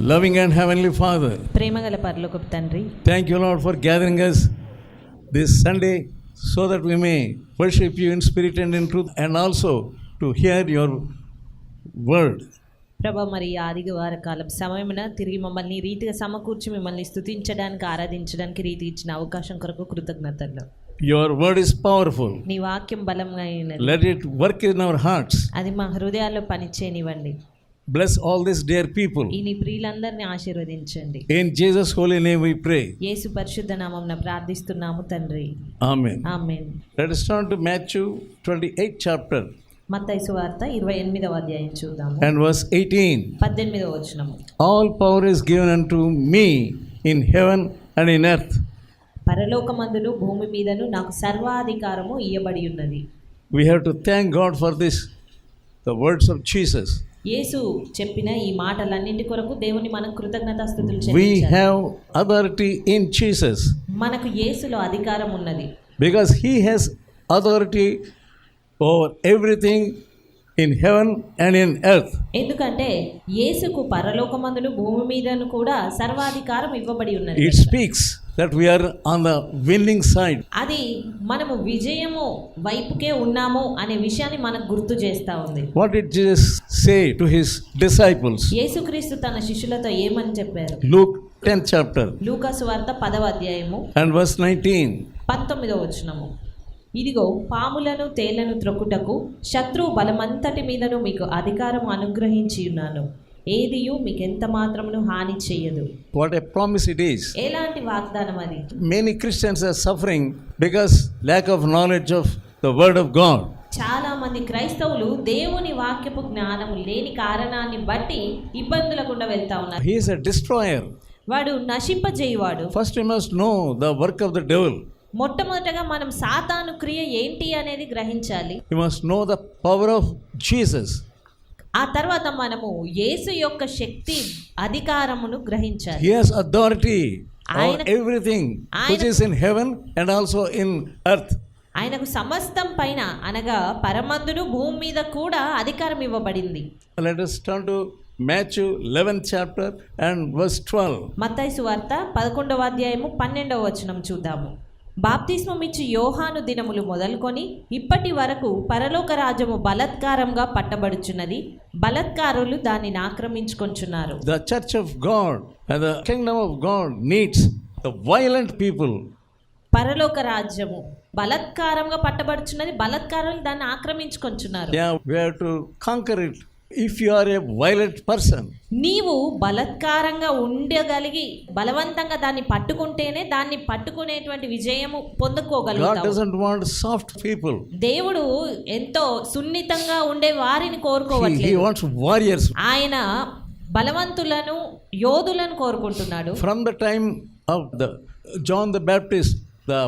Loving and Heavenly Father, ప్రేమగల పరలోకపు తండ్రి, thank you, Lord, for gathering us this Sunday so that we may worship you in spirit and in truth, and also to hear your word. ప్రభా, మరి ఆదివార కాలం సమయమున తిరిగి మమ్మల్ని ఈ రీతిగా సమకూర్చి మిమ్మల్ని స్తుతించడానికి, ఆరాధించడానికి రీతి ఇచ్చిన అవకాశం కొరకు కృతజ్ఞతలు. Your word is powerful. నీ వాక్యం బలంగా అయినది. Let it work in our hearts. అది మా హృదయాల్లో పనిచేయనివ్వండి. Bless all these dear people. ఈ నీ ప్రియులందరినీ ఆశీర్వదించండి. In Jesus' holy name we pray. యేసు పరిశుద్ధ నామమున ప్రార్థిస్తున్నాము తండ్రి. Amen. Amen. Let us turn to Matthew 28 chapter. మత్తయి సువార్త 28వ అధ్యాయం చూద్దాము. And verse 18. 18వ వచనము. All power is given unto me in heaven and in earth. పరలోకమందును భూమి మీదను నాకు సర్వాధికారము ఇయ్యబడి ఉన్నది. We have to thank God for this, the words of Jesus. యేసు చెప్పిన ఈ మాటలన్నింటి కొరకు దేవుని మనం కృతజ్ఞతాస్తుతులు We చెల్లించాలి. have authority in Jesus మనకు యేసులో అధికారం ఉన్నది. because he has authority over everything in heaven and in earth. ఎందుకంటే యేసుకు పరలోకమందును భూమి మీదను కూడా సర్వాధికారం ఇవ్వబడి ఉన్నది. It speaks that we are on the winning side. అది మనము విజయము వైపుకే ఉన్నాము అనే విషయాన్ని మనకు గుర్తు చేస్తా ఉంది. What did Jesus say to his disciples? యేసుక్రీస్తు తన శిష్యులతో ఏమని చెప్పారు? Luke 10th chapter లూకా సువార్త 10వ అధ్యాయము and verse 19. 19వ వచనము. ఇదిగో పాములను తేళ్లను త్రొక్కుటకు శత్రువు బలమంతటి మీదను మీకు అధికారం అనుగ్రహించి ఉన్నాను. ఏదియు మీకు ఎంత మాత్రమును హాని చేయదు. What a promise it is. ఎలాంటి వాగ్దానం అది. Many Christians are suffering because lack of knowledge of the word of God. చాలా మంది క్రైస్తవులు దేవుని వాక్యపు జ్ఞానం లేని కారణాన్ని బట్టి ఇబ్బందుల గుండా వెళ్తా ఉన్నారు. He is a destroyer. వాడు నశింపజేయువాడు. First you must know the work of the devil. మొట్టమొదటగా మనం సాతాను క్రియ ఏంటి అనేది గ్రహించాలి. You must know the power of Jesus. ఆ తర్వాత మనము యేసు యొక్క శక్తి అధికారమును గ్రహించాలి. He has authority over ఆయన- everything which is in heaven and also in earth. ఆయనకు సమస్తం పైన అనగా పరమందును భూమి మీద కూడా అధికారం ఇవ్వబడింది. Let us turn to Matthew 11th chapter and verse 12. మత్తయి సువార్త 11వ అధ్యాయము 12వ వచనం చూద్దాము. బాప్తిస్మం ఇచ్చి యోహాను దినములు మొదలుకొని ఇప్పటి వరకు పరలోక రాజ్యము బలత్కారంగా పట్టబడుచున్నది, బలత్కారులు దానిని ఆక్రమించుకొంచున్నారు. The church of God and the kingdom of God needs the violent people. పరలోక రాజ్యము బలత్కారంగా పట్టబడుచున్నది, బలత్కారులు దాన్ని ఆక్రమించుకొంచున్నారు. Yeah, we have to conquer it. If you are a violent person, నీవు బలత్కారంగా ఉండగలిగి బలవంతంగా దాన్ని పట్టుకుంటేనే దాన్ని పట్టుకునేటువంటి విజయము God పొందుకోగలుగుతావు. doesn't want soft people. దేవుడు ఎంతో సున్నితంగా ఉండే వారిని He కోరుకోవట్లేదు. wants warriors. ఆయన బలవంతులను యోధులను కోరుకుంటున్నాడు. From the time of the John the Baptist, the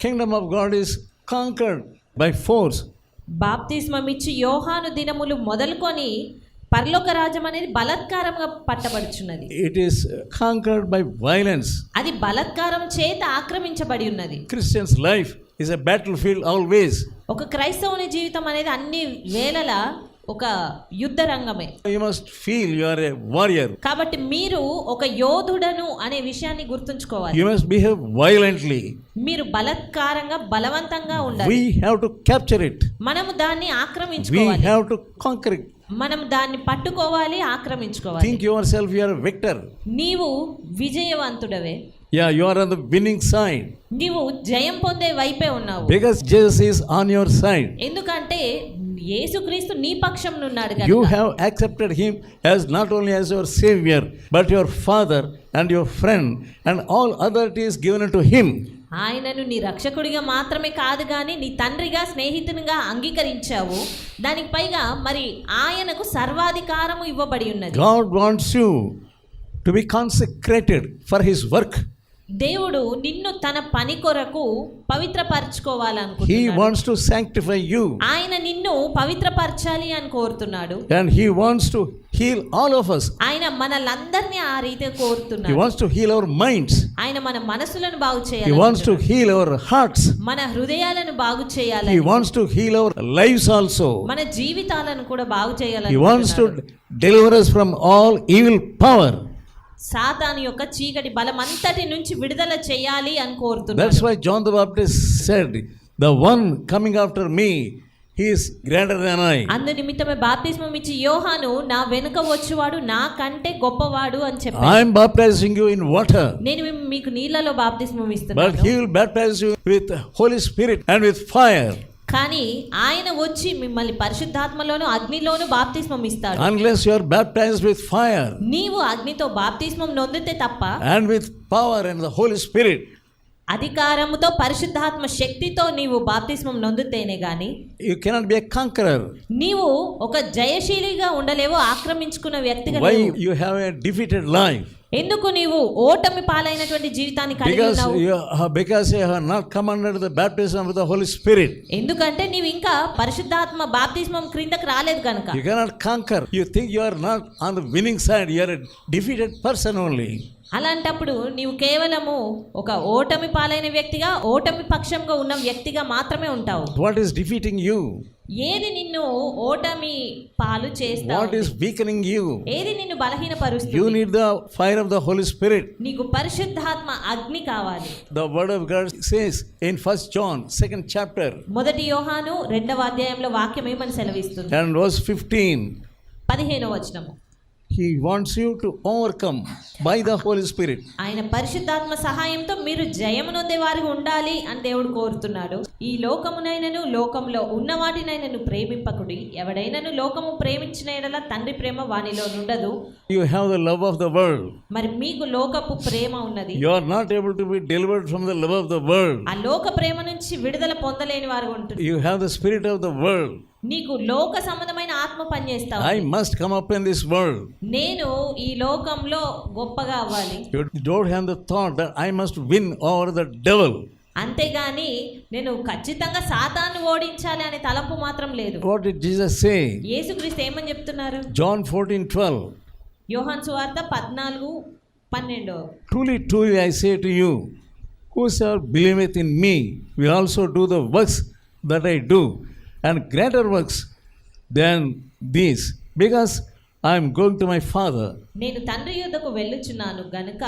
kingdom of God is conquered by force. బాప్తిస్మం ఇచ్చి యోహాను దినములు మొదలుకొని పరలోక రాజ్యం అనేది బలత్కారంగా పట్టబడుచున్నది. It is conquered by violence. అది బలత్కారం చేత ఆక్రమించబడి ఉన్నది. Christian's life is a battlefield always. ఒక క్రైస్తవుని జీవితం అనేది అన్ని వేళలా ఒక యుద్ధ రంగమే. You must feel you are a warrior. కాబట్టి మీరు ఒక యోధుడను అనే విషయాన్ని గుర్తుంచుకోవాలి. You must behave violently. మీరు బలత్కారంగా బలవంతంగా ఉండాలి. We have to capture it. మనము దాన్ని We ఆక్రమించుకోవాలి. have to conquer it. మనం దాన్ని పట్టుకోవాలి, ఆక్రమించుకోవాలి. Think yourself you are a victor. నీవు విజయవంతుడవే. Yeah, you are on the winning side. నీవు జయం పొందే వైపే ఉన్నావు. Because Jesus is on your side. ఎందుకంటే యేసుక్రీస్తు నీ పక్షం ఉన్నాడు You కనుక. have accepted him as not only as your savior, but your father and your friend, and all authority is given unto him. ఆయనను నీ రక్షకుడిగా మాత్రమే కాదు కానీ నీ తండ్రిగా, స్నేహితునిగా అంగీకరించావు. దానికి పైగా మరి ఆయనకు సర్వాధికారము ఇవ్వబడి ఉన్నది. God wants you to be consecrated for his work. దేవుడు నిన్ను తన పని కొరకు He పవిత్రపరచుకోవాలనుకుంటున్నాడు. wants to sanctify you. ఆయన నిన్ను పవిత్రపరచాలి అని కోరుతున్నాడు. And he wants to heal all of us. ఆయన మనలందరినీ ఆ రీతిగా He కోరుతున్నాడు. wants to heal our minds. ఆయన మన మనసులను బాగు He wants to చేయాలి, heal our hearts. మన హృదయాలను బాగు He చేయాలి, wants to heal our lives also. మన జీవితాలను కూడా బాగు He wants to చేయాలి. deliver us from all evil power. సాతాను యొక్క చీకటి బలమంతటి నుంచి విడుదల చేయాలి అని That's కోరుతున్నాడు. why John the Baptist said, the one coming after me, he is greater than I. అందు నిమిత్తమే బాప్తిస్మం ఇచ్చి యోహాను నా వెనుక వచ్చేవాడు నా కంటే గొప్పవాడు అని చెప్పాడు. I am baptizing you in water, నేను మీకు నీళ్ళలో బాప్తిస్మం but ఇస్తున్నాను, he will baptize you with Holy Spirit and with fire. కానీ ఆయన వచ్చి మిమ్మల్ని పరిశుద్ధాత్మలోను అగ్నిలోను బాప్తిస్మం ఇస్తాడు. Unless you are baptized with fire నీవు అగ్నితో బాప్తిస్మం నొందితే తప్ప, and with power and the Holy Spirit, అధికారముతో పరిశుద్ధాత్మ శక్తితో నీవు బాప్తిస్మం నొందితేనే గాని you cannot be a conqueror. నీవు ఒక జయశీలిగా ఉండలేవు, ఆక్రమించుకున్న వ్యక్తిగా Why లేవు. you have a defeated life? ఎందుకు నీవు ఓటమి పాలైనటువంటి జీవితాన్ని కలిగి ఉన్నావు? Because you have not come under the baptism of the Holy Spirit. ఎందుకంటే నీవు ఇంకా పరిశుద్ధాత్మ బాప్తిస్మం క్రిందకి రాలేదు కనుక. You cannot conquer. You think you are not on the winning side. You are a defeated person only. అలాంటప్పుడు నీవు కేవలము ఒక ఓటమి పాలైన వ్యక్తిగా, ఓటమి పక్షంగా ఉన్న వ్యక్తిగా మాత్రమే ఉంటావు. What is defeating you? ఏది నిన్ను ఓటమి పాలు చేస్తావు? What is weakening you? ఏది నిన్ను You బలహీనపరుస్తుంది? need the fire of the Holy Spirit. నీకు పరిశుద్ధాత్మ అగ్ని కావాలి. The word of God says in 1 John 2nd chapter మొదటి యోహాను 2వ అధ్యాయంలో వాక్యం ఏమని సెలవిస్తుంది? and verse 15. 15వ వచనము. He wants you to overcome by the Holy Spirit. ఆయన పరిశుద్ధాత్మ సహాయంతో మీరు జయము నొందే వారికి ఉండాలి అని దేవుడు కోరుతున్నాడు. ఈ లోకమునైనను లోకంలో ఉన్న వాటినైనను ప్రేమింపకుడి. ఎవడైనను లోకము ప్రేమించిన యెడల తండ్రి ప్రేమ వానిలో నుండదు. You have the love of the world. మరి మీకు లోకపు ప్రేమ ఉన్నది. You are not able to be delivered from the love of the world. ఆ లోక ప్రేమ నుంచి విడుదల పొందలేని వారు ఉంటుంది. You have the spirit of the world. నీకు లోక సంబంధమైన ఆత్మ పనిచేస్తావు. I must come up in this world. నేను ఈ లోకంలో గొప్పగా అవ్వాలి. You don't have the thought that I must win over the devil. అంతేగాని నేను ఖచ్చితంగా సాతాను ఓడించాలి అనే తలంపు మాత్రం లేదు. What did Jesus say? యేసుక్రీస్తు ఏమని చెప్తున్నారు? John 14:12. యోహాను సువార్త 14:12. Truly, truly, I say to you, whosoever believeth in me will also do the works that I do, and greater works than these, because I am going to my Father. నేను తండ్రి యొద్దకు వెళ్ళుచున్నాను గనుక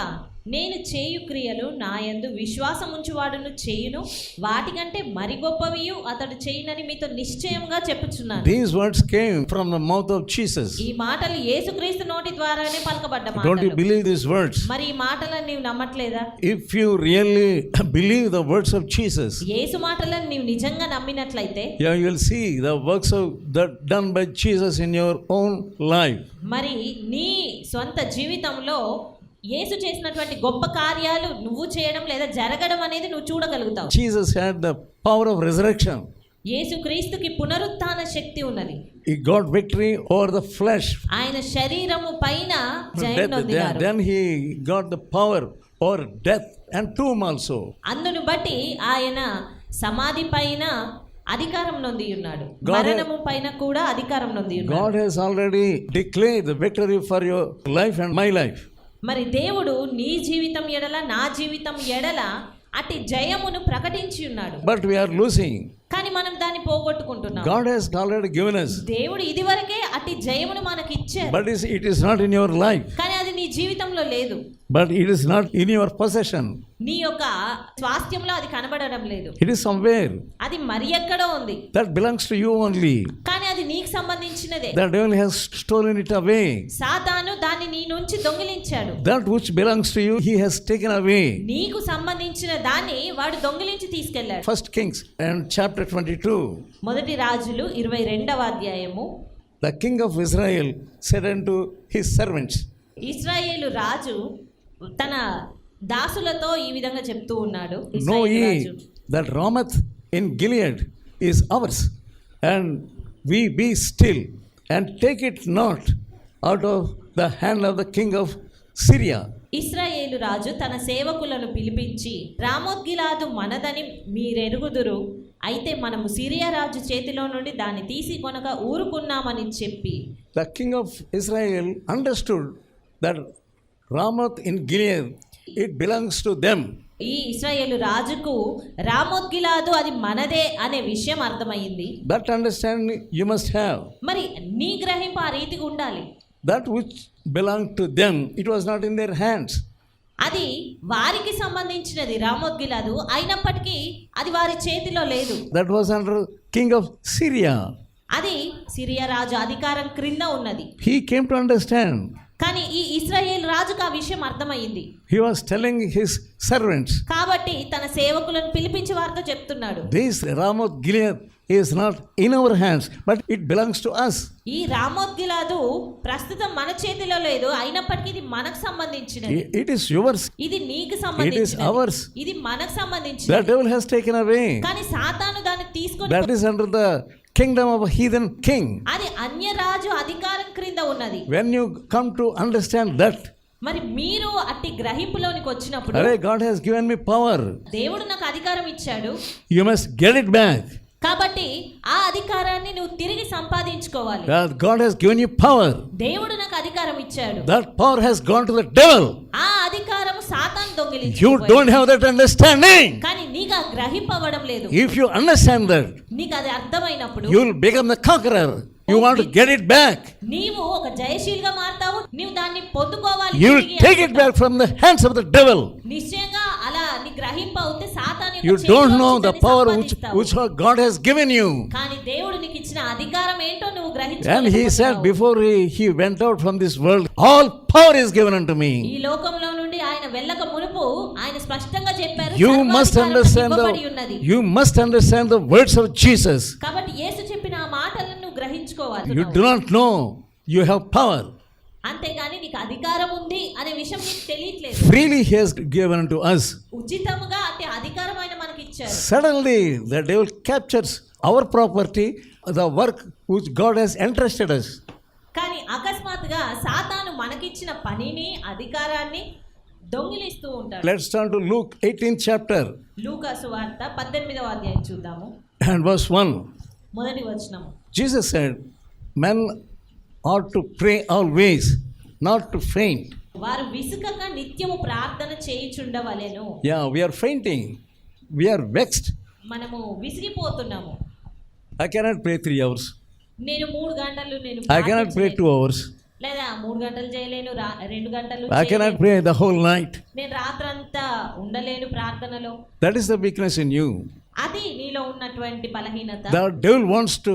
నేను చేయు క్రియలు నా యందు విశ్వాసముంచువాడును చేయును, వాటికంటే మరి గొప్పవియు అతడు చేయునని మీతో నిశ్చయంగా చెప్పుచున్నాను. These words came from the mouth of Jesus. ఈ మాటలు యేసుక్రీస్తు నోటి ద్వారానే పలకబడ్డ Don't you మాటలు. believe these words? మరి ఈ మాటలను నీవు నమ్మట్లేదా? If you really believe the words of Jesus, యేసు మాటలను నీవు నిజంగా నమ్మినట్లయితే yeah, you will see the works of that done by Jesus in your own life. మరి నీ సొంత జీవితంలో యేసు చేసినటువంటి గొప్ప కార్యాలు నువ్వు చేయడం లేదా జరగడం అనేది నువ్వు చూడగలుగుతావు. Jesus had the power of resurrection. యేసు క్రీస్తుకి పునరుత్థాన శక్తి ఉన్నది. He got victory over the flesh. ఆయన శరీరము పైన జయం నొందినారు. Then he got the power over death and tomb also. అందును బట్టి ఆయన సమాధి పైన అధికారం నొంది ఉన్నాడు, God మరణము పైన కూడా అధికారం నొంది ఉన్నాడు. God has already declared the victory for your life and my life. మరి దేవుడు నీ జీవితం ఎడల నా జీవితం ఎడల అట్టి జయమును ప్రకటించి ఉన్నాడు. But we are losing. కానీ మనం దాన్ని పోగొట్టుకుంటున్నాం. God has already given us. దేవుడు ఇదివరకే అట్టి జయమును మనకి ఇచ్చారు. But it is not in your life. కానీ అది నీ జీవితంలో లేదు. But it is not in your possession. నీ యొక్క స్వాస్థ్యంలో అది కనబడడం లేదు. It is somewhere. అది మరి ఎక్కడో ఉంది. That belongs to you only. కానీ అది నీకు సంబంధించినదే. The devil has stolen it away. సాతాను దాన్ని నీ నుంచి దొంగిలించాడు. That which belongs to you, he has taken away. నీకు సంబంధించిన దాన్ని వాడు దొంగిలించి తీసుకెళ్లాడు. 1 Kings and chapter 22. మొదటి రాజులు 22వ అధ్యాయము. The king of Israel said unto his servants. ఇశ్రాయేలు రాజు తన దాసులతో ఈ విధంగా చెప్తూ ఉన్నాడు. Know ఇశ్రాయేలు ye Raju, that Ramoth in Gilead is ours, and we be still, and take it not out of the hand of the king of Syria. ఇశ్రాయేలు రాజు తన సేవకులను పిలిపించి, రామోత్గిలాదు మనదని మీరెరుగుదురు, అయితే మనము సిరియా రాజు చేతిలో నుండి దాన్ని తీసి కొనక ఊరుకున్నామని చెప్పి. The king of Israel understood that Ramoth in Gilead, it belongs to them. ఈ ఇశ్రాయేలు రాజుకు రామోత్గిలాదు అది మనదే అనే విషయం అర్థమైంది. That understanding you must have. మరి నీ గ్రహింపు ఆ రీతిగా ఉండాలి. that which belonged to them, it was not in their hands. అది వారికి సంబంధించినది రామోత్ గిలాదు, అయినప్పటికీ అది వారి చేతిలో లేదు. That was under king of Syria. అది సిరియా రాజు అధికారం క్రింద ఉన్నది. He came to understand. కానీ ఈ ఇశ్రాయేల్ రాజుకు ఆ విషయం అర్థమైంది. He was telling his servants, కాబట్టి తన సేవకులను పిలిపించి వారితో చెప్తున్నాడు, this Ramoth Gilead is not in our hands, but it belongs to us. ఈ రామోత్ గిలాదు ప్రస్తుతం మన చేతిలో లేదు, అయినప్పటికీ ఇది మనకు సంబంధించినది. It is yours. ఇది నీకు It is సంబంధించినది. ours. ఇది మనకు The సంబంధించినది. devil has taken away. కానీ సాతాను దాన్ని తీసుకొని That is under the kingdom of a heathen king. అది అన్య రాజు అధికారం క్రింద ఉన్నది. When you come to understand that, మరి మీరు అట్టి గ్రహింపులోనికి వచ్చినప్పుడు, Arey, God has given me power. దేవుడు నాకు అధికారం ఇచ్చాడు, You must get it back. కాబట్టి ఆ అధికారాన్ని నువ్వు తిరిగి సంపాదించుకోవాలి. God has given you power. దేవుడు నాకు అధికారం ఇచ్చాడు. That power has gone to the devil. ఆ అధికారం సాతాను You దొంగిలించుకుపోయాడు. don't have that understanding. కానీ నీకు ఆ గ్రహింపవడం లేదు. If you understand that, నీకు అది అర్థమైనప్పుడు you will become the conqueror. You want to get it back. నీవు ఒక జయశీలిగా మారతావు. నీవు దాన్ని పొందుకోవాలి. You will తిరిగి take it back from the hands of the devil. నిశ్చయంగా అలా నీ గ్రహింప అవుతే సాతాను యొక్క You చేతిలో don't know నుంచి the దాన్ని power సంపాదిస్తావు. which God has given you. కానీ దేవుడు నీకు ఇచ్చిన అధికారం ఏంటో నువ్వు And he గ్రహించలేకపోతున్నావు. said before he went out from this world, all power is given unto me. ఈ లోకంలో నుండి ఆయన వెళ్ళక మునుపు ఆయన స్పష్టంగా చెప్పారు, You must సర్వాధికారం understand ఇవ్వబడి ఉన్నది. you must understand the words of Jesus. కాబట్టి యేసు చెప్పిన ఆ మాటలను నువ్వు గ్రహించుకోవాలి. You do not know you have power. అంతేగాని నీకు అధికారం ఉంది అనే విషయం నీకు తెలియట్లేదు. Freely he has given unto us. ఉచితముగా అట్టి అధికారం ఆయన మనకి ఇచ్చారు. Suddenly the devil captures our property, the work which God has entrusted us. కానీ అకస్మాత్తుగా సాతాను మనకిచ్చిన పనిని అధికారాన్ని దొంగిలిస్తూ ఉంటాడు. Let's turn to Luke 18th chapter లూకా సువార్త 18వ అధ్యాయం చూద్దాము. and verse 1. మొదటి వచనం. Jesus said, men ought to pray always, not to faint. వారు విసుకక నిత్యము ప్రార్థన చేయుచుండవలెను. Yeah, we are fainting. We are vexed. మనము విసిగిపోతున్నాము. I cannot pray 3 hours. నేను 3 గంటలు I cannot pray 2 hours. లేదా 3 గంటలు చేయలేను, 2 గంటలు I cannot pray the whole night. నేను రాత్రంతా ఉండలేను ప్రార్థనలో. That is the weakness in you. అది నీలో ఉన్నటువంటి బలహీనత. The devil wants to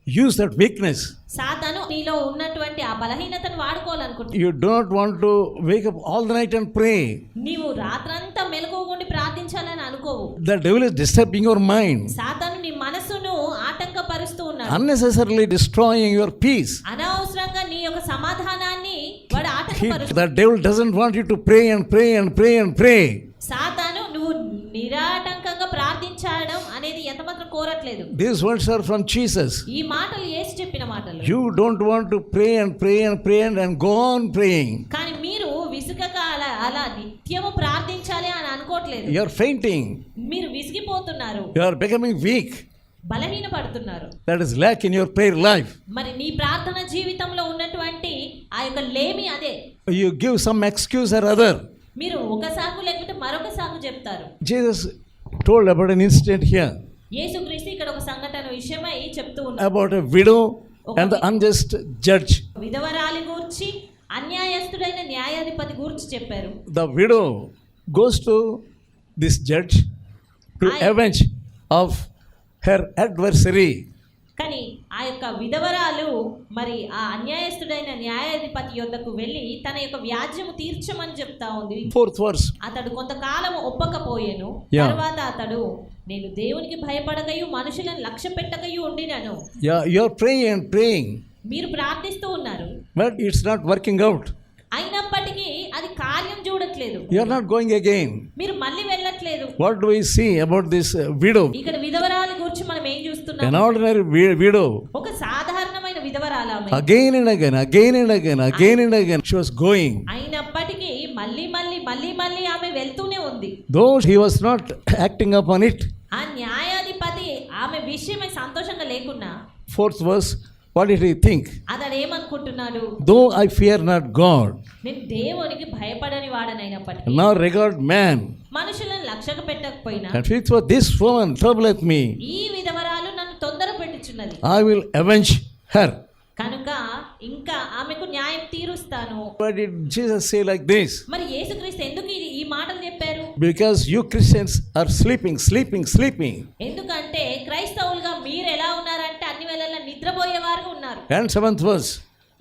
use that weakness. సాతాను నీలో ఉన్నటువంటి ఆ బలహీనతను వాడుకోవాలనుకుంటున్నాడు. You do not want to wake up all the night and pray. నీవు రాత్రంతా మెలకువగుండి ప్రార్థించాలని అనుకోవు. The devil is disturbing your mind, సాతాను నీ మనసును ఆటంకపరుస్తూ ఉన్నాడు. unnecessarily destroying your peace. అనవసరంగా నీ యొక్క సమాధానాన్ని వాడు ఆటంకపరుస్తాడు. The devil doesn't want you to pray and pray and pray and pray. సాతాను నువ్వు నిరాటంకంగా ప్రార్థించడం అనేది ఎంతమాత్రం కోరట్లేదు. These words are from Jesus. ఈ మాటలు యేసు చెప్పిన మాటలు. You don't want to pray and pray and pray and go on praying. కానీ మీరు విసుగక అలా నిత్యము ప్రార్థించాలి అని అనుకోవట్లేదు. You are fainting. మీరు విసిగిపోతున్నారు, You are becoming weak. బలహీన పడుతున్నారు. That is lack in your prayer life. మరి నీ ప్రార్థన జీవితంలో ఉన్నటువంటి ఆ యొక్క లేమి అదే. You give some excuse or other. మీరు ఒక సాకు లేకపోతే మరొక సాకు చెప్తారు. Jesus told about an incident here యేసుక్రీస్తు ఇక్కడ ఒక సంఘటన విషయమై చెప్తూ ఉన్నారు. about a widow and the unjust judge. విధవరాలి గూర్చి అన్యాయస్తుడైన న్యాయాధిపతి గూర్చి చెప్పారు. The widow goes to this judge to avenge of her adversary. కానీ ఆ యొక్క విధవరాలు మరి ఆ అన్యాయస్తుడైన న్యాయాధిపతి యొద్దకు వెళ్ళి తన యొక్క వ్యాజ్యము తీర్చమని చెప్తా ఉంది. 4th verse. అతడు కొంతకాలం ఒప్పకపోయెను. Yeah. తర్వాత అతడు నేను దేవునికి భయపడకయు మనుషులను లక్ష్య పెట్టకయు ఉండినను. Yeah, you are praying and praying, మీరు ప్రార్థిస్తూ ఉన్నారు, but it's not working out. అయినప్పటికీ అది కార్యం చూడట్లేదు. You are not going again. మీరు మళ్ళీ వెళ్ళట్లేదు. What do we see about this widow? ఇక్కడ విధవరాలి గురించి మనం ఏం చూస్తున్నాం? An ordinary widow. ఒక సాధారణమైన విధవరాలు ఆమె. Again and again, again and again, again and again, she was going. అయినప్పటికీ మళ్ళీ ఆమె వెళ్తూనే ఉంది. Though he was not acting upon it. ఆ న్యాయాధిపతి ఆమె విషయమై సంతోషంగా లేకున్నా 4th verse, what did he think? అతడు ఏమనుకుంటున్నాడు? Though I fear not God, నేను దేవునికి భయపడని వాడనైనప్పటికీ nor regard man, మనుషులను లక్ష్యకు పెట్టకపోయినా and if for this woman troubleth me, ఈ విధవరాలు నన్ను తొందర పెట్టుచున్నది, I will avenge her. కనుక ఇంకా ఆమెకు న్యాయం ఆలకిస్తాను. Why did Jesus say like this? మరి యేసుక్రీస్తు ఎందుకు ఈ మాటలు చెప్పారు? Because you Christians are sleeping. ఎందుకంటే క్రైస్తవులుగా మీరు ఎలా ఉన్నారంటే అన్ని వేళలా నిద్రపోయేవారుగా ఉన్నారు. And 7th verse.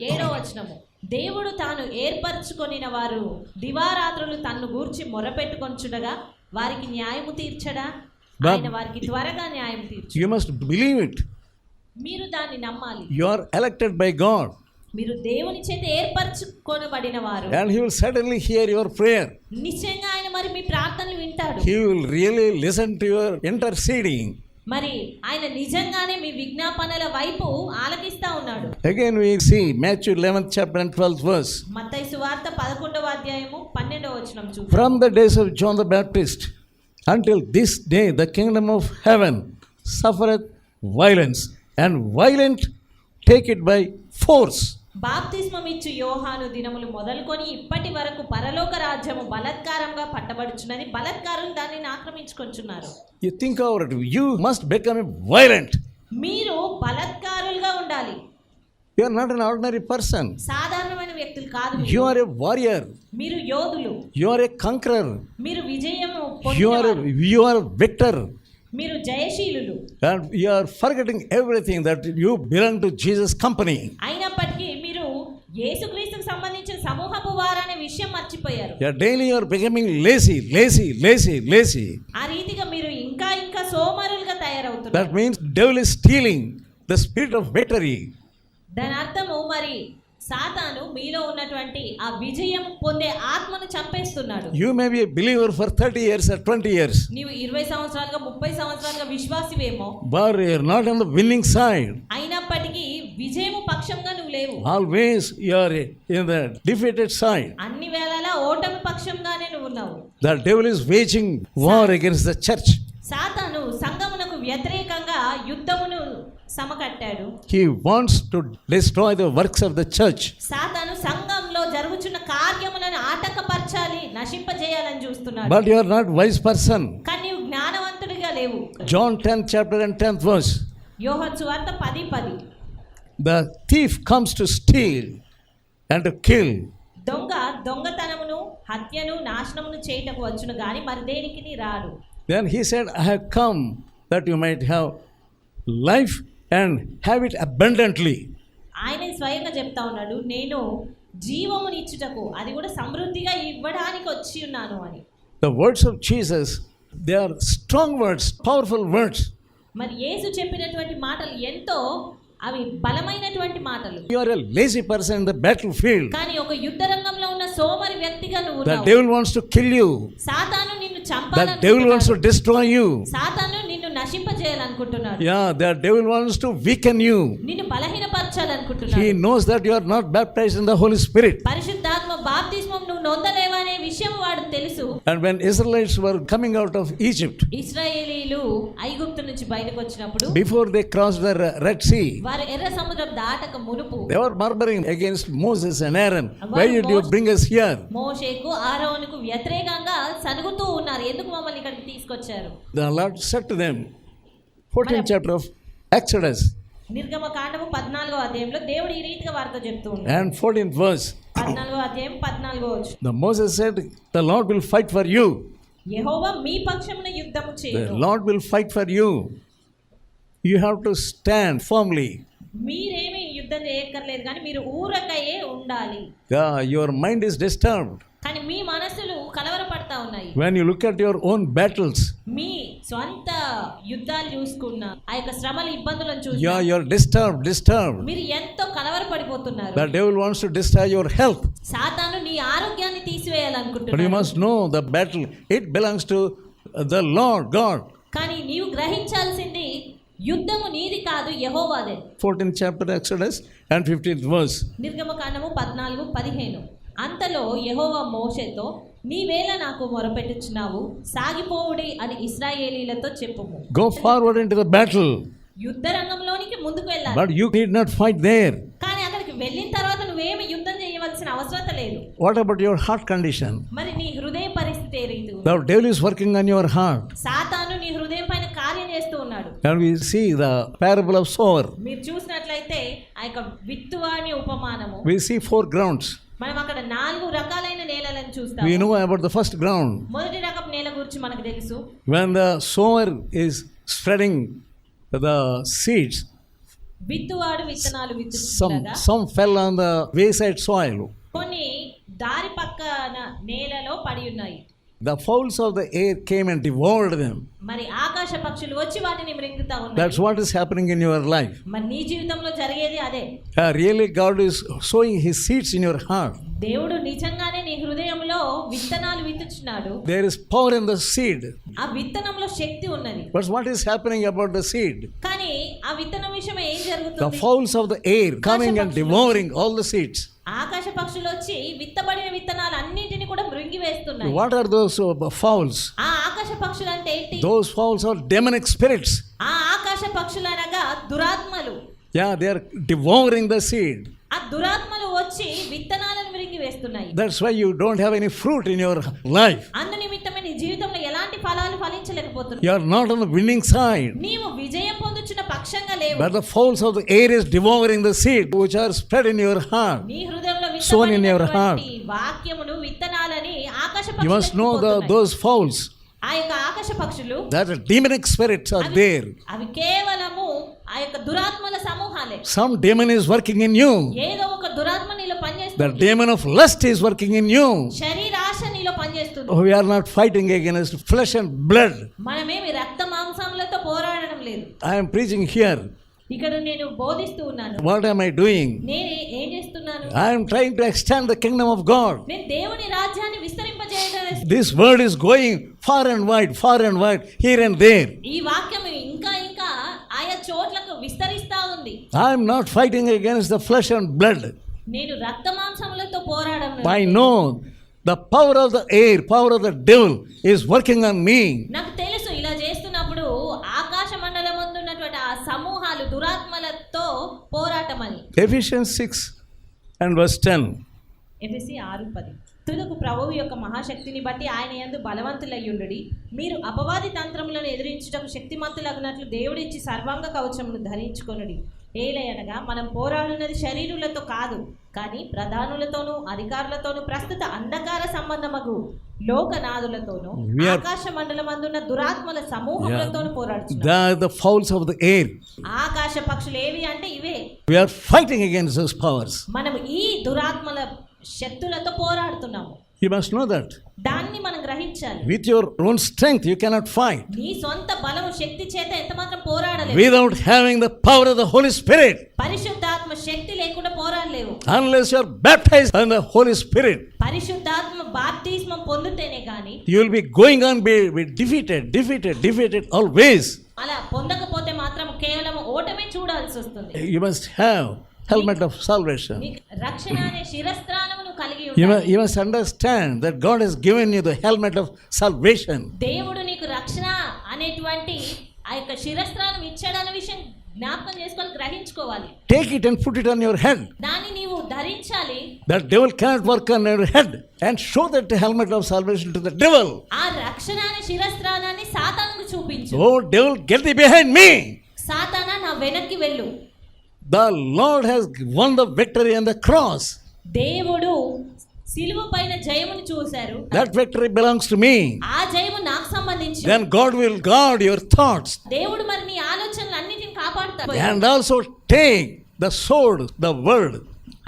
7వ వచనము, దేవుడు తాను ఏర్పరచుకొనిన వారు దివారాత్రులు తన్ను గూర్చి మొరపెట్టుకొనుచుండగా వారికి న్యాయము తీర్చడా? ఆయన వారికి త్వరగా న్యాయం తీర్చు. You must believe it. మీరు దాన్ని నమ్మాలి. You are elected by God. మీరు దేవుని చేత ఏర్పరచుకొనబడిన వారు. And he will certainly hear your prayer. నిశ్చయంగా ఆయన మరి మీ ప్రార్థనలు వింటాడు. He will really listen to your interceding. మరి ఆయన నిజంగానే మీ విజ్ఞాపనల వైపు ఆలకిస్తా ఉన్నాడు. Again we see Matthew 11th chapter and 12th verse. మత్తయి సువార్త 11వ అధ్యాయము 12వ వచనం చూద్దాం. From the days of John the Baptist until this day the kingdom of heaven suffereth violence, and violent take it by force. బాప్తిస్మం ఇచ్చు యోహాను దినములు మొదలుకొని ఇప్పటి వరకు పరలోక రాజ్యము బలత్కారంగా పట్టబడుచున్నది, బలత్కారులు దానిని ఆక్రమించుకొంచున్నారు. You think over it. You must become violent. మీరు బలత్కారులుగా ఉండాలి. You are not an ordinary person. సాధారణమైన వ్యక్తులు కాదు. You are a warrior. మీరు యోధులు. You are a conqueror. మీరు విజయము You are a victor. మీరు జయశీలులు. And you are forgetting everything that you belong to Jesus' company. అయినప్పటికీ మీరు యేసుక్రీస్తుకు సంబంధించిన సమూహపు వారనే విషయం మర్చిపోయారు. Daily you are becoming lazy. ఆ రీతిగా మీరు ఇంకా సోమరులుగా తయారవుతున్నారు. That means devil is stealing the spirit of victory. దాని అర్థము మరి సాతాను మీలో ఉన్నటువంటి ఆ విజయం పొందే ఆత్మను చంపేస్తున్నాడు. You may be a believer for 30 years or 20 years. నీవు 20 సంవత్సరాలుగా 30 సంవత్సరాలుగా విశ్వాసివేమో. But you are not on the winning side. అయినప్పటికీ విజయము పక్షంగా నువ్వు లేవు. Always you are in the defeated side. అన్ని వేళలా ఓటమి పక్షంగానే నువ్వు ఉన్నావు. The devil is waging war against the church. సాతాను సంఘమునకు వ్యతిరేకంగా యుద్ధమును సమకట్టాడు. He wants to destroy the works of the church. సాతాను సంఘంలో జరుగుచున్న కార్యములను ఆటంకపరచాలి, నశింపజేయాలని చూస్తున్నాడు. But you are not wise person. కానీ నీవు జ్ఞానవంతుడిగా లేవు. John 10th chapter and 10th verse. యోహాను సువార్త 10:10. The thief comes to steal and to kill. దొంగతనమును హత్యను నాశనమును చేయుటకు వచ్చును గాని మరి దేనికి రాడు. Then he said, I have come that you might have life and have it abundantly. ఆయన స్వయంగా చెప్తా ఉన్నాడు, నేను జీవమునిచ్చుటకు అది కూడా సమృద్ధిగా ఇవ్వడానికి వచ్చి ఉన్నాను అని. The words of Jesus, they are strong words, powerful words. మరి యేసు చెప్పినటువంటి మాటలు ఎంతో అవి బలమైనటువంటి మాటలు. You are a lazy person in the battlefield. కానీ ఒక యుద్ధ రంగంలో ఉన్న సోమరి వ్యక్తిగా నువ్వు ఉన్నావు. The devil wants to kill you. సాతాను నిన్ను చంపాలనుకుంటున్నాడు. The devil wants to destroy you. సాతాను నిన్ను నశింపజేయాలనుకుంటున్నాడు. Yeah, the devil wants to weaken you. నిన్ను బలహీనపరచాలనుకుంటున్నాడు. He knows that you are not baptized in the Holy Spirit. పరిశుద్ధాత్మ బాప్తిస్మం నువ్వు నొందలేవనే విషయం వాడు తెలుసు. And when Israelites were coming out of Egypt, ఇశ్రాయేలీలు ఐగుప్తు నుంచి బయటకు వచ్చినప్పుడు, before they crossed the Red Sea, వారు ఎర్ర సముద్రం దాటక మునుపు they were murmuring against Moses and Aaron. Why did you bring us here? మోషేకు ఆరోనుకు వ్యతిరేకంగా సనుగుతూ ఉన్నారు. ఎందుకు మమ్మల్ని ఇక్కడికి తీసుకొచ్చారు? The Lord said to them, 14th chapter of Exodus నిర్గమకాండము 14వ అధ్యాయంలో దేవుడు ఈ రీతిగా వారితో చెప్తూ ఉన్నాడు. and 14th verse. 14వ అధ్యాయం 14వ వచనం. The Moses said, the Lord will fight for you. యెహోవా మీ పక్షమున యుద్ధము The చేయును. Lord will fight for you. You have to stand firmly. మీరేమీ యుద్ధం చేయక్కర్లేదు కానీ మీరు ఊరకయే ఉండాలి. Your mind is disturbed. కానీ మీ మనసులు కలవరపడతా ఉన్నాయి. When you look at your own battles, మీ స్వంత యుద్ధాలు చూసుకున్న ఆ యొక్క శ్రమల ఇబ్బందులను చూసి you're disturbed. మీరు ఎంతో కలవరపడిపోతున్నారు. The devil wants to destroy your health. సాతాను నీ ఆరోగ్యాన్ని తీసివేయాలనుకుంటున్నాడు. But you must know the battle, it belongs to the Lord God. కానీ నీవు గ్రహించాల్సింది యుద్ధము నీది కాదు, యెహోవాదే. 14th chapter Exodus and 15th verse. నిర్గమకాండము 14:15. అంతలో యెహోవా మోషేతో, నీవేళ నాకు మొరపెట్టుచున్నావు, సాగిపోవుడి అని ఇశ్రాయేలీలతో చెప్పుము. Go forward into the battle. యుద్ధ రంగంలోనికి ముందుకు వెళ్ళాలి. But you need not fight there. కానీ అక్కడికి వెళ్ళిన తర్వాత నువ్వేమి యుద్ధం చేయవలసిన అవసరం లేదు. What about your heart condition? మరి నీ హృదయ పరిస్థితి ఏ రీతి ఉంది? The devil is working on your heart. సాతాను నీ హృదయం పైన కార్యం చేస్తూ ఉన్నాడు. And we see the parable of sower. మీరు చూసినట్లయితే ఆ యొక్క విత్తువాని ఉపమానము. We see 4 grounds. మనం అక్కడ 4 రకాలైన నేలలను We చూస్తాము. know about the first ground. మొదటి రకపు నేల గురించి మనకు తెలుసు. When the sower is spreading the seeds, విత్తువాడు విత్తనాలు విత్తుతుండగా some fell on the wayside soil. కొన్ని దారి పక్కన నేలలో పడి ఉన్నాయి. The fowls of the air came and devoured them. మరి ఆకాశ పక్షులు వచ్చి వాటిని మృంగుతా ఉన్నాయి. That's what is happening in your life. మరి నీ జీవితంలో జరిగేది అదే. Really, God is sowing His seeds in your heart. దేవుడు నిజంగానే నీ హృదయంలో విత్తనాలు విత్తుచున్నాడు. There is power in the seed. ఆ విత్తనంలో శక్తి ఉన్నది. But what is happening about the seed? కానీ ఆ విత్తనం విషయం ఏం The jరుగుతుంది? fowls of the air coming and devouring all the seeds. ఆకాశ పక్షులు వచ్చి విత్తబడిన విత్తనాలు అన్నిటిని కూడా మృంగి వేస్తున్నాయి. What are those fowls? ఆ ఆకాశ పక్షులు అంటే ఏంటి? Those fowls are demonic spirits. ఆ ఆకాశ పక్షులు అనగా దురాత్మలు. Yeah, they are devouring the seed. ఆ దురాత్మలు వచ్చి విత్తనాలను మృంగి వేస్తున్నాయి. That's why you don't have any fruit in your life. అందు నిమిత్తమే నీ జీవితంలో ఎలాంటి ఫలాలు ఫలించలేకపోతున్నావు. You are not on the winning side. నీవు విజయం పొందుచున్న పక్షంగా లేవు. But the fowls of the air is devouring the seed which are spread in your heart. నీ హృదయంలో Sown in your heart. విత్తబడినటువంటి వాక్యమును విత్తనాలని ఆకాశ You must పక్షులు know ఎత్తుకుపోతున్నాయి. those fowls. ఆ యొక్క ఆకాశ పక్షులు That demonic spirits are there. అవి కేవలము ఆ యొక్క దురాత్మల సమూహాలే. Some demon is working in you. ఏదో ఒక దురాత్మ నీలో The పనిచేస్తుంది. demon of lust is working in you. శరీరాశ నీలో పనిచేస్తుంది. We are not fighting against flesh and blood. మనమేమి రక్త మాంసములతో పోరాడడం లేదు. I am preaching here. ఇక్కడ నేను బోధిస్తూ ఉన్నాను. What am I doing? నేను ఏం చేస్తున్నాను? I am trying to extend the kingdom of God. నేను దేవుని రాజ్యాన్ని విస్తరింపజేయడం. This word is going far and wide, here and there. ఈ వాక్యం ఇంకా ఇంకా ఆయా చోట్లకు విస్తరిస్తా ఉంది. I am not fighting against the flesh and blood. నేను రక్త మాంసములతో పోరాడడం లేదు. I know the power of the air, power of the devil is working on me. నాకు తెలుసు ఇలా చేస్తున్నప్పుడు ఆకాశ మండలమందు ఉన్నటువంటి ఆ సమూహాలు దురాత్మలతో పోరాటమని. Ephesians 6 and verse 10. ఎఫెసీ 6:10. తుదకు ప్రభువు యొక్క మహాశక్తిని బట్టి ఆయన యందు బలవంతులయ్యుండుడి. మీరు అపవాది తంత్రములను ఎదిరించుటకు శక్తిమంతులగునట్లు దేవుడిచ్చి సర్వాంగ కవచమును ధరించుకొనుడి. ఏలయనగా మనం పోరాడున్నది శరీరులతో కాదు, కానీ ప్రధానులతోనూ అధికారులతోనూ ప్రస్తుత అంధకార సంబంధమగు లోకనాథులతోనూ ఆకాశ మండలమందున్న దురాత్మల సమూహములతోనూ పోరాడుచున్నాం. They are the fowls of the air. ఆకాశ పక్షులు ఏవి అంటే ఇవే. We are fighting against those powers. మనం ఈ దురాత్మల శక్తులతో పోరాడుతున్నాము. You must know that. దాన్ని మనం గ్రహించాలి. With your own strength, you cannot fight. నీ సొంత బలం శక్తి చేత ఎంత మాత్రం పోరాడలేవు. Without having the power of the Holy Spirit. పరిశుద్ధాత్మ శక్తి లేకుండా పోరాడలేవు. Unless you are baptized in the Holy Spirit. పరిశుద్ధాత్మ బాప్తిస్మం పొందితేనే గాని You will be going on be defeated always. అలా పొందకపోతే మాత్రం కేవలం ఓటమే చూడాల్సి వస్తుంది. You must have helmet of salvation. నీకు రక్షణ అనే శిరస్త్రాణమును కలిగి You ఉండాలి. must understand that God has given you the helmet of salvation. దేవుడు నీకు రక్షణ అనేటువంటి ఆ యొక్క శిరస్త్రానం ఇచ్చాడన్న విషయం జ్ఞాపకం చేసుకొని గ్రహించుకోవాలి. Take it and put it on your head. దాన్ని నీవు ధరించాలి. That devil cannot work on your head. And show that helmet of salvation to the devil. ఆ రక్షణ అనే శిరస్త్రానాన్ని సాతానుకు చూపించు. Oh devil, get thee behind me. సాతానా నా వెనక్కి వెళ్ళు. The Lord has won the victory on the cross. దేవుడు సిలువ పైన జయమును చూశారు. That victory belongs to me. ఆ జయము నాకు సంబంధించి. Then God will guard your thoughts. దేవుడు మరి నీ ఆలోచనలు అన్నిటిని కాపాడుతాడు. And also take the sword, the word.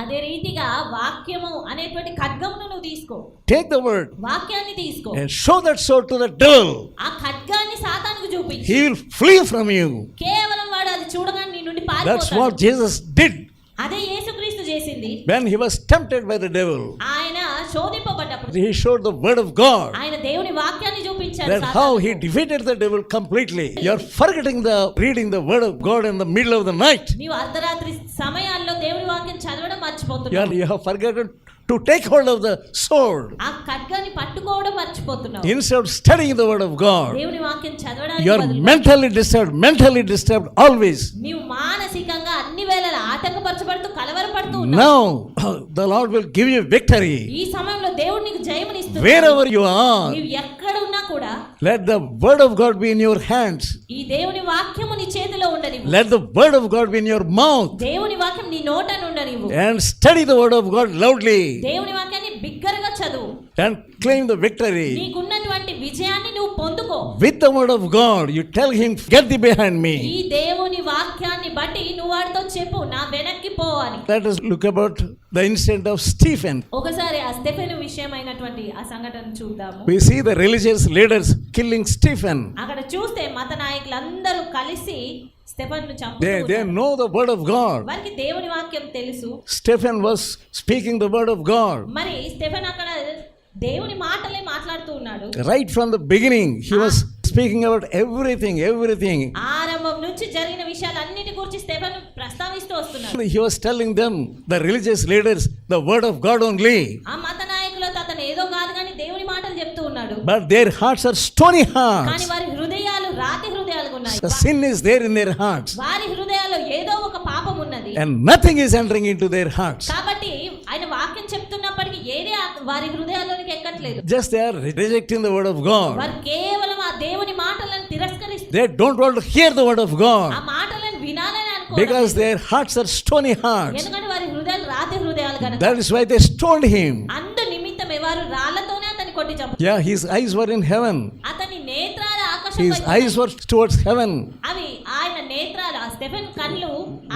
అదే రీతిగా వాక్యము అనేటువంటి ఖడ్గమును నువ్వు తీసుకో. Take the word వాక్యాన్ని తీసుకో. and show that sword to the devil. ఆ ఖడ్గాన్ని సాతానుకు చూపించు. He will flee from you. కేవలం వాడు అది చూడగానే నీ నుండి That's what పారిపోతాడు. Jesus did అదే యేసుక్రీస్తు చేసింది. when he was tempted by the devil. ఆయన శోధింపబడ్డప్పుడు He showed the word of God. ఆయన దేవుని వాక్యాన్ని చూపించాడు. That how he defeated the devil completely. You're forgetting the reading the word of God in the middle of the night. నీవు అర్ధరాత్రి సమయాల్లో దేవుని వాక్యం చదవడం మర్చిపోతున్నావు. You have forgotten to take hold of the sword. ఆ ఖడ్గాన్ని పట్టుకోవడం మర్చిపోతున్నావు. Instead of studying the word of God, దేవుని వాక్యం you చదవడానికి are బదులుగా mentally disturbed always. నీవు మానసికంగా అన్ని వేళలా ఆటంకపరచబడుతూ కలవరపడుతూ ఉన్నావు. Now the Lord will give you victory ఈ సమయంలో దేవుడు నీకు జయమునిస్తున్నాడు. wherever you are. నీవు ఎక్కడ ఉన్నా కూడా Let the word of God be in your hands. ఈ దేవుని వాక్యము నీ చేతిలో ఉండనివ్వు. Let the word of God be in your mouth. దేవుని వాక్యం నీ నోట నుండనివ్వు. And study the word of God loudly. దేవుని వాక్యాన్ని బిగ్గరగా చదువు. And claim the victory. నీకున్నటువంటి విజయాన్ని నువ్వు పొందుకో. With the word of God, you tell him, get thee behind me. ఈ దేవుని వాక్యాన్ని బట్టి నువ్వు వాడితో చెప్పు, నా వెనక్కి పో అని. Let us look about the incident of Stephen. ఒకసారి ఆ స్టెఫెను విషయమైనటువంటి ఆ సంఘటన చూద్దాము. We see the religious leaders killing Stephen. అక్కడ చూస్తే మత నాయకులందరూ కలిసి స్టెఫెన్ను They చంపుతున్నారు. know the word of God. వారికి దేవుని వాక్యం తెలుసు. Stephen was speaking the word of God. మరి స్టెఫెన్ అక్కడ దేవుని మాటలే మాట్లాడుతూ ఉన్నాడు. Right from the beginning, he was speaking about everything. ఆరంభం నుంచి జరిగిన విషయాలన్నిటి గురించి స్టెఫెన్ ప్రస్తావిస్తూ వస్తున్నాడు. He was telling them, the religious leaders, the word of God only. ఆ మత నాయకులతో అతను ఏదో కాదు కానీ దేవుని మాటలు చెప్తూ ఉన్నాడు. But their hearts are stony కానీ hearts. వారి హృదయాలు రాతి హృదయాలుగా ఉన్నాయి. The sin is there in their hearts. వారి హృదయాల్లో ఏదో ఒక పాపం ఉన్నది. And nothing is entering into their hearts. కాబట్టి ఆయన వాక్యం చెప్తున్నప్పటికీ ఏది వారి హృదయాల్లోనికి ఎక్కట్లేదు. Just they are rejecting the word of God. వారు కేవలం ఆ దేవుని మాటలను తిరస్కరిస్తారు. They don't want to hear the word of ఆ God. మాటలను వినాలని అనుకో. Because their hearts are stony hearts. ఎందుకంటే వారి హృదయాలు రాతి హృదయాలు కనుక. That is why they stoned him. అందు నిమిత్తమే వారు రాళ్లతోనే అతన్ని కొట్టి చంపారు. Yeah, his eyes were in heaven. అతని నేత్రాలు ఆకాశం His వైపు eyes were towards heaven. అవి ఆయన నేత్రాలు ఆ స్టెఫెన్ కళ్ళు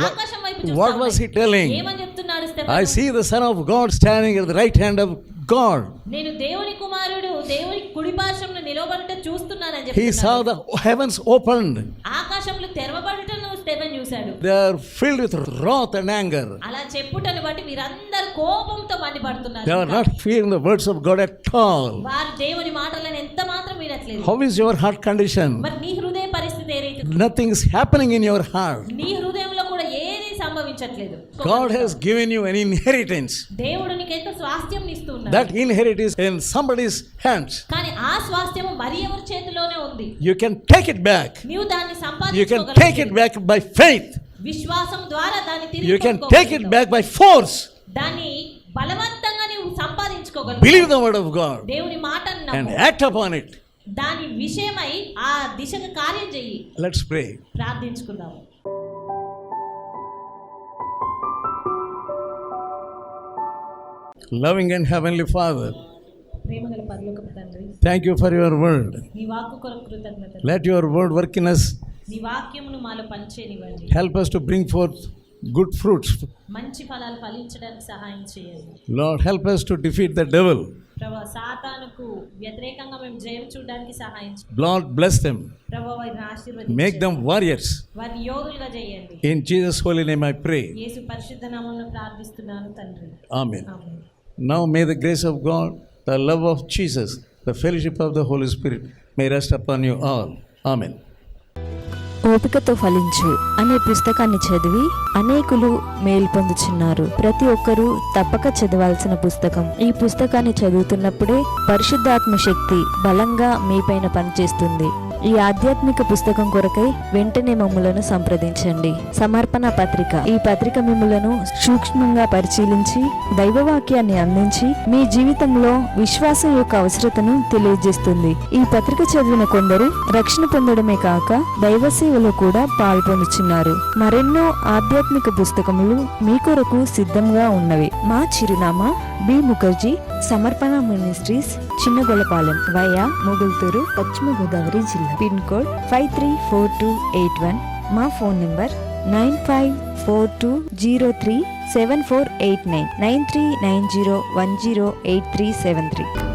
ఆకాశం వైపు What చూస్తా was he ఉన్నాయి. telling? ఏమని చెప్తున్నాడు I Stephen? see the Son of God standing at the right hand of God. నేను దేవుని కుమారుడు దేవుని కుడి పార్శ్వంలో నిలబడుట చూస్తున్నానని He saw చెప్తున్నాడు. the heavens opened. ఆకాశంలో తెరవబడుటను స్టెఫెన్ చూశాడు. They are filled with wrath and anger. అలా చెప్పుటను బట్టి వీరందరూ కోపంతో మండిపడుతున్నారు. They are not fearing the words of God at all. వారు దేవుని మాటలను ఎంత మాత్రం వినట్లేదు. How is your heart condition? మరి నీ హృదయ పరిస్థితి ఏ రీతి? Nothing is happening in your heart. నీ హృదయంలో కూడా ఏది సంభవించట్లేదు. God has given you an inheritance. దేవుడు నీకు ఎంతో స్వాస్థ్యం ఇస్తూ ఉన్నాడు. That inheritance in somebody's hands. కానీ ఆ స్వాస్థ్యము మరి ఎవరి చేతిలోనే ఉంది. You can take it back. నీవు దాన్ని You can take it సంపాదించుకోగలవు. back by faith. విశ్వాసం ద్వారా దాన్ని తిరిగి You can పొందుకోగలుగుతావు. take it back by force. దాన్ని బలవంతంగా నీవు సంపాదించుకోగలవు. Believe the word of God దేవుని మాటను and నమ్ము. act upon it. దాని విషయమై ఆ దిశగా కార్యం చెయ్యి. Let's pray. ప్రార్థించుకుందాం. Loving and Heavenly Father, ప్రేమగల పరలోకపు తండ్రి, thank you for your word. నీ వాక్కు కొరకు కృతజ్ఞతలు. Let your word work in us. నీ వాక్యమును మాలో పనిచేయనివ్వండి. Help us to bring forth good fruits. మంచి ఫలాలు ఫలించడానికి సహాయం చేయండి. Lord, help us to defeat the devil. ప్రభువా, సాతానుకు వ్యతిరేకంగా మేము జయం చూడడానికి సహాయం చేయండి. Lord, bless them. ప్రభువా, వారిని ఆశీర్వదించండి. Make them warriors. వారిని యోధులుగా చేయండి. In Jesus' holy name I pray. యేసు పరిశుద్ధ నామములో ప్రార్థిస్తున్నాను తండ్రి. Amen. Amen. Now may the grace of God, the love of Jesus, the fellowship of the Holy Spirit may rest upon you all. Amen. ఓపికతో ఫలించు అనే పుస్తకాన్ని చదివి అనేకులు మేలు పొందుచున్నారు. ప్రతి ఒక్కరూ తప్పక చదవాల్సిన పుస్తకం. ఈ పుస్తకాన్ని చదువుతున్నప్పుడే పరిశుద్ధాత్మ శక్తి బలంగా మీపైన పనిచేస్తుంది. ఈ ఆధ్యాత్మిక పుస్తకం కొరకై వెంటనే మమ్ములను సంప్రదించండి. సమర్పణ పత్రిక. ఈ పత్రిక మిమ్ములను సూక్ష్మంగా పరిశీలించి దైవవాక్యాన్ని అందించి మీ జీవితంలో విశ్వాసం యొక్క అవసరతను తెలియజేస్తుంది. ఈ పత్రిక చదివిన కొందరు రక్షణ పొందడమే కాక దైవ సేవలో కూడా పాల్పొందుచున్నారు. మరెన్నో ఆధ్యాత్మిక పుస్తకములు మీ కొరకు సిద్ధంగా ఉన్నవి. మా చిరునామా బి ముఖర్జీ, సమర్పణ మినిస్ట్రీస్, చిన్నగొలపాలెం, వయా మొగుల్తూరు, పశ్చిమ గోదావరి జిల్లా. Pin code 534281. మా ఫోన్ నంబర్ 9542037489, 9390108373.